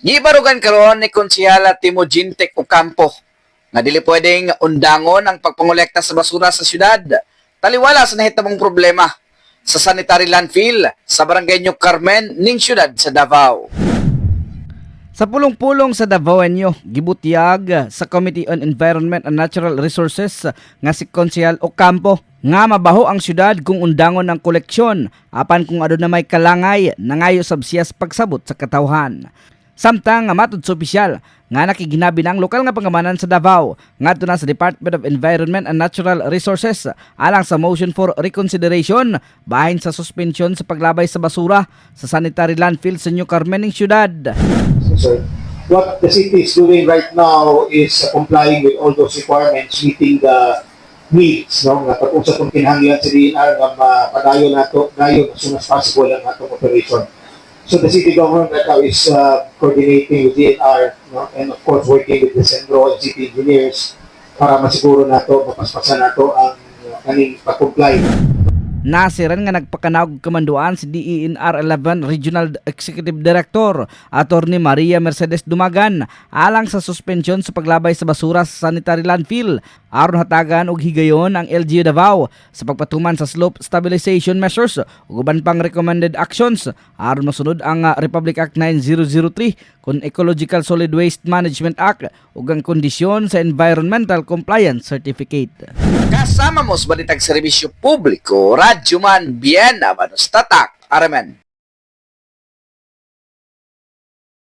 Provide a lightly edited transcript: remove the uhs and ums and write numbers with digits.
Gibarugan karon ni Konsyala Timogene Tec Ocampo nga dili pwedeng undangon ang pagpangolekta sa basura sa syudad. Taliwala sa nahitabong problema sa sanitary landfill sa barangay New Carmen ning syudad sa Davao. Sa pulong-pulong sa Davaoenyo, gibutyag sa Committee on Environment and Natural Resources nga si Konsyal Ocampo nga mabaho ang syudad kung undangon ang koleksyon apan kung aduna may kalangay nangayo sabsiyas pagsabot sa katawhan. Samtang matod sa opisyal nga nakiginabi ng lokal nga pangamanan sa Davao ngadto na sa Department of Environment and Natural Resources alang sa motion for reconsideration bahin sa suspensyon sa paglabay sa basura sa sanitary landfill sa New Carmen ng syudad. Sir, what the city is doing right now is complying with all those requirements, meeting the needs, no? Nga pag-usap kung kinahanglan sa DNR nga mapadayon nato dayon as soon as possible ang atong operation. So the city government right now is coordinating with DNR, no? And of course working with the Centro and city engineers para masiguro nato, mapaspasan nato ang kaning pag-comply. Nasiran nga nagpakanawag kamanduan si DENR 11 Regional Executive Director Attorney Maria Mercedes Dumagan alang sa suspensyon sa paglabay sa basura sa sanitary landfill aron hatagan og higayon ang LGU Davao sa pagpatuman sa slope stabilization measures ug uban pang recommended actions aron masunod ang Republic Act 9003 kun Ecological Solid Waste Management Act ug ang kondisyon sa Environmental Compliance Certificate. Kasama mo sa balitang serbisyo publiko, Radyo Man Biena, Banos Tatak, Aramen.